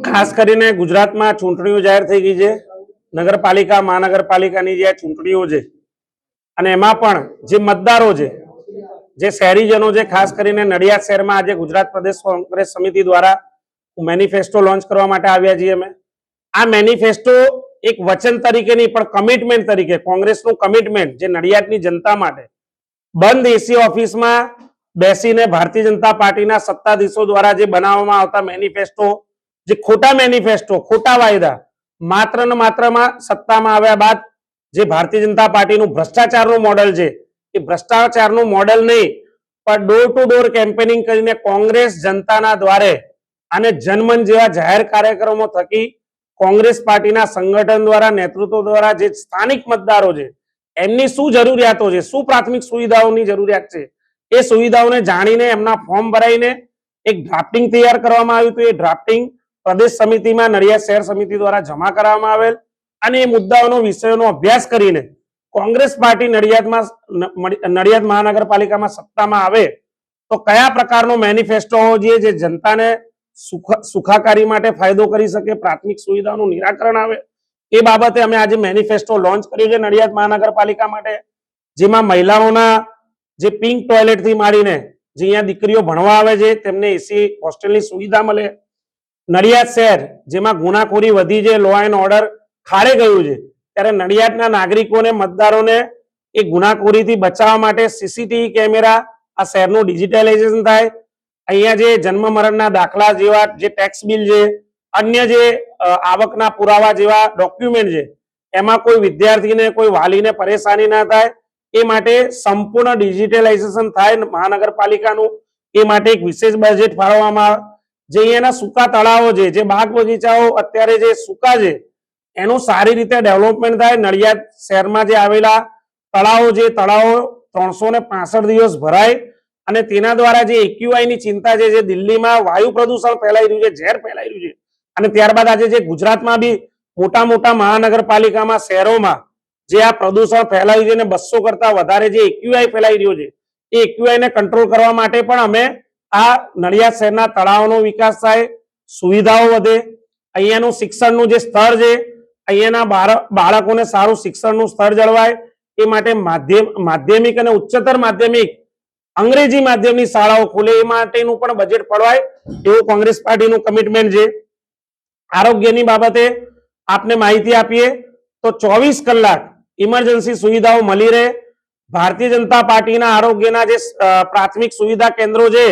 ખાસ કરીને ગુજરાતમાં ચૂંટણીઓ જાહેર થઈ ગઈ છે, નગરપાલિકા મહાનગરપાલિકાની જે ચૂંટણીઓ છે અને એમાં પણ જે મતદારો છે, જે શહેરીજનો છે, ખાસ કરીને નડિયાદ શહેરમાં આજે ગુજરાત પ્રદેશ કોંગ્રેસ સમિતિ દ્વારા મેનિફેસ્ટો લોન્ચ કરવા માટે આવ્યા છીએ. અમે આ મેનિફેસ્ટો એક વચન તરીકે નહીં પણ કમિટમેન્ટ તરીકે, કોંગ્રેસનું કમિટમેન્ટ જે નડિયાદની જનતા માટે બંધ એસી ઓફિસમાં બેસીને ભારતીય જનતા પાર્ટીના સત્તાધીશો દ્વારા જે બનાવવામાં આવતા મેનિફેસ્ટો, જે ખોટા મેનિફેસ્ટો, ખોટા વાયદા, માત્ર ને માત્રમાં સત્તામાં આવ્યા બાદ જે ભારતીય જનતા પાર્ટીનું ભ્રષ્ટાચારનું મોડેલ છે, એ ભ્રષ્ટાચારનું મોડેલ નહીં પણ ડોર ટુ ડોર કેમ્પેનિંગ કરીને કોંગ્રેસ જનતાના દ્વારે અને જનમન જેવા જાહેર કાર્યક્રમો થકી કોંગ્રેસ પાર્ટીના સંગઠન દ્વારા, નેતૃત્વ દ્વારા જે સ્થાનિક મતદારો છે એમની શું જરૂરિયાતો છે, શું પ્રાથમિક સુવિધાઓની જરૂરિયાત છે, એ સુવિધાઓને જાણીને એમના ફોર્મ ભરાઈને એક ડ્રાફ્ટિંગ તૈયાર કરવામાં આવ્યું હતું. એ ડ્રાફ્ટિંગ પ્રદેશ સમિતિમાં નડિયાદ શહેર સમિતિ દ્વારા જમા કરવામાં આવેલ અને એ મુદ્દાઓનો વિષયોનો અભ્યાસ કરીને કોંગ્રેસ પાર્ટી નડિયાદ મહાનગરપાલિકામાં સત્તામાં આવે તો કયા પ્રકારનો મેનિફેસ્ટો હોવો જોઈએ જે જનતાને સુખાકારી માટે ફાયદો કરી શકે, પ્રાથમિક સુવિધાઓનું નિરાકરણ આવે, એ બાબતે અમે આજે મેનિફેસ્ટો લોન્ચ કર્યું છે નડિયાદ મહાનગરપાલિકા માટે. જેમાં મહિલાઓના જે પિંક ટોયલેટ થી માંડીને જે અહીંયા દીકરીઓ ભણવા આવે છે તેમને એસી હોસ્ટેલની સુવિધા મળે. નડિયાદ શહેર જેમાં ગુનાખોરી વધી છે, લો એન્ડ ઓર્ડર ખાડે ગયું છે, ત્યારે નડિયાદના નાગરિકોને, મતદારોને એ ગુનાખોરીથી બચાવવા માટે સીસીટીવી કેમેરા, આ શહેરનું ડિજિટલાઇઝેશન થાય. અહીંયા જે જન્મ મરણના દાખલા જેવા જે ટેક્સ બિલ છે, અન્ય જે આવકના પુરાવા જેવા ડોક્યુમેન્ટ છે, એમાં કોઈ વિદ્યાર્થીને, કોઈ વાલીને પરેશાની ના થાય એ માટે સંપૂર્ણ ડિજિટલાઇઝેશન થાય મહાનગરપાલિકાનું. એ માટે એક વિશેષ બજેટ ફાળવવામાં આવે. જે અહીંયાના સૂકા તળાવો છે, જે બાગ બગીચાઓ અત્યારે જે સૂકા છે, એનું સારી રીતે ડેવલપમેન્ટ થાય. નડિયાદ શહેરમાં જે આવેલા તળાવો છે, તળાવો 365 દિવસ ભરાય અને તેના દ્વારા જે એક્યુઆઈ ની ચિંતા છે, જે દિલ્હીમાં વાયુ પ્રદૂષણ ફેલાઈ રહ્યું છે, ઝેર ફેલાઈ રહ્યું છે, અને ત્યારબાદ આજે જે ગુજરાતમાં બી મોટા મોટા મહાનગરપાલિકામાં, શહેરોમાં જે આ પ્રદૂષણ ફેલાયું છે અને 200 કરતા વધારે જે એક્યુઆઈ ફેલાઈ રહ્યો છે, એ એક્યુઆઈ ને કંટ્રોલ કરવા માટે પણ અમે આ નડિયાદ શહેરના તળાવનો વિકાસ થાય, સુવિધાઓ વધે, અહીંયાનું શિક્ષણનું જે સ્તર છે, અહીંયાના બાળકોને સારું શિક્ષણનું સ્તર જળવાય, એ માટે માધ્યમિક અને ઉચ્ચતર માધ્યમિક અંગ્રેજી માધ્યમની શાળાઓ ખુલે, એ માટેનું પણ બજેટ ફળવાય, એવું કોંગ્રેસ પાર્ટીનું કમિટમેન્ટ છે. આરોગ્યની બાબતે આપને માહિતી આપીએ તો 24 કલાક ઇમરજન્સી સુવિધાઓ મળી રહે. ભારતીય જનતા પાર્ટીના આરોગ્યના જે પ્રાથમિક સુવિધા કેન્દ્રો છે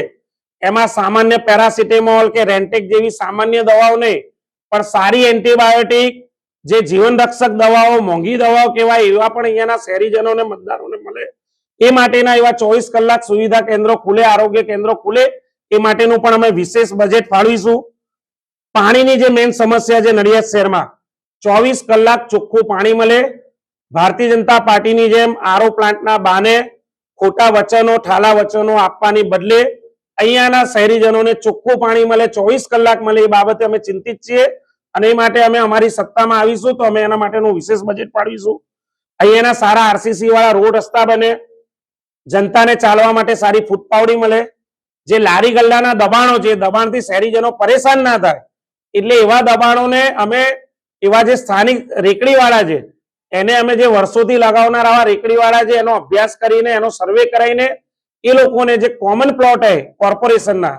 એમાં સામાન્ય પેરાસિટેમોલ કે રેન્ટેક જેવી સામાન્ય દવાઓ નહીં પણ સારી એન્ટીબાયોટિક, જે જીવન રક્ષક દવાઓ, મોંઘી દવાઓ કહેવાય, એવા પણ અહીંયાના શહેરીજનોને, મતદારોને મળે. એ માટેના એવા 24 કલાક સુવિધા કેન્દ્રો ખુલે, આરોગ્ય કેન્દ્રો ખુલે, એ માટેનું પણ અમે વિશેષ બજેટ ફાળવીશું. પાણીની જે મેઇન સમસ્યા છે નડિયાદ શહેરમાં, 24 કલાક ચોખ્ખું પાણી મળે. ભારતીય જનતા પાર્ટીની જેમ આરઓ પ્લાન્ટના બાને ખોટા વચનો, ઠાલા વચનો આપવાની બદલે અહીંયાના શહેરીજનોને ચોખ્ખું પાણી મળે, 24 કલાક મળે, એ બાબતે અમે ચિંતિત છીએ અને એ માટે અમે અમારી સત્તામાં આવીશું તો અમે એના માટેનું વિશેષ બજેટ ફાળવીશું. અહીંયાના સારા આરસીસી વાળા રોડ રસ્તા બને, જનતાને ચાલવા માટે સારી ફૂટપાવડી મળે, જે લારી ગલ્લાના દબાણો છે, દબાણથી શહેરીજનો પરેશાન ના થાય, એટલે એવા દબાણોને અમે, એવા જે સ્થાનિક રેકડીવાળા છે એને અમે જે વર્ષોથી લગાવનાર આવા રેકડીવાળા છે એનો અભ્યાસ કરીને, એનો સર્વે કરાવીને એ લોકોને જે કોમન પ્લોટ હે કોર્પોરેશનના,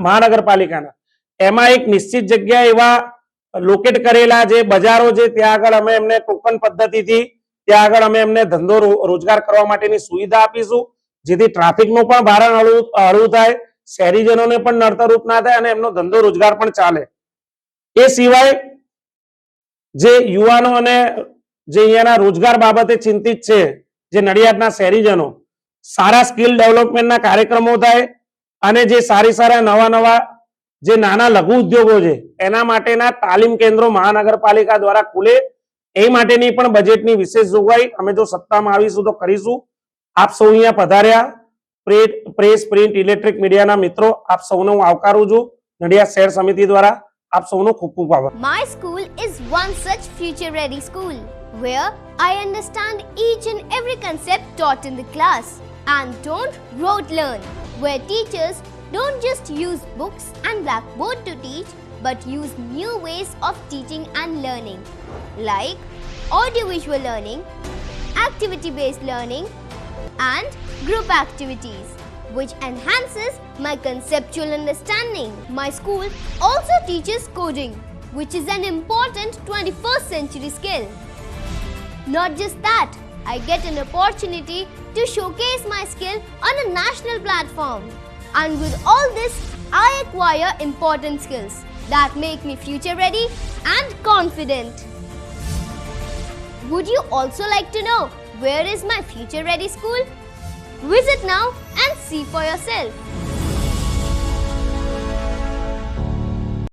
મહાનગરપાલિકાના, એમાં એક નિશ્ચિત જગ્યા એવા લોકેટ કરેલા જે બજારો છે ત્યાં આગળ અમે એમને ટોકન પદ્ધતિથી ત્યાં આગળ અમે એમને ધંધો રોજગાર કરવા માટેની સુવિધા આપીશું, જેથી ટ્રાફિકનું પણ ભારણ હળવું થાય, શહેરીજનોને પણ નડતરરૂપ ના થાય અને એમનો ધંધો રોજગાર પણ ચાલે. એ સિવાય જે યુવાનો અને જે અહીંયાના રોજગાર બાબતે ચિંતિત છે, જે નડિયાદના શહેરીજનો, સારા સ્કિલ ડેવલપમેન્ટના કાર્યક્રમો થાય અને જે સારા નવા જે નાના લઘુ ઉદ્યોગો છે એના માટેના તાલીમ કેન્દ્રો મહાનગરપાલિકા દ્વારા ખુલે, એ માટેની પણ બજેટની વિશેષ જોગવાઈ અમે જો સત્તામાં આવીશું તો કરીશું. આપ સૌ અહીંયા પધાર્યા, પ્રેસ, પ્રિન્ટ, ઇલેક્ટ્રિક મીડિયાના મિત્રો, આપ સૌનો હું આવકારું છું નડિયાદ શહેર સમિતિ દ્વારા. આપ સૌનો ખૂબ ખૂબ આભાર. My school is one such future ready school where I understand each and every concept taught in the class and don't rote learn, where teachers don't just use books and blackboard to teach, but use new ways of teaching and learning, like audiovisual learning, activity-based learning, and group activities, which enhances my conceptual understanding. My school also teaches coding, which is an important 21st century skill. Not just that, I get an opportunity to showcase my skill on a national platform. And with all this, I acquire important skills that make me future ready and confident. Would you also like to know where is my future ready school? Visit now and see for yourself.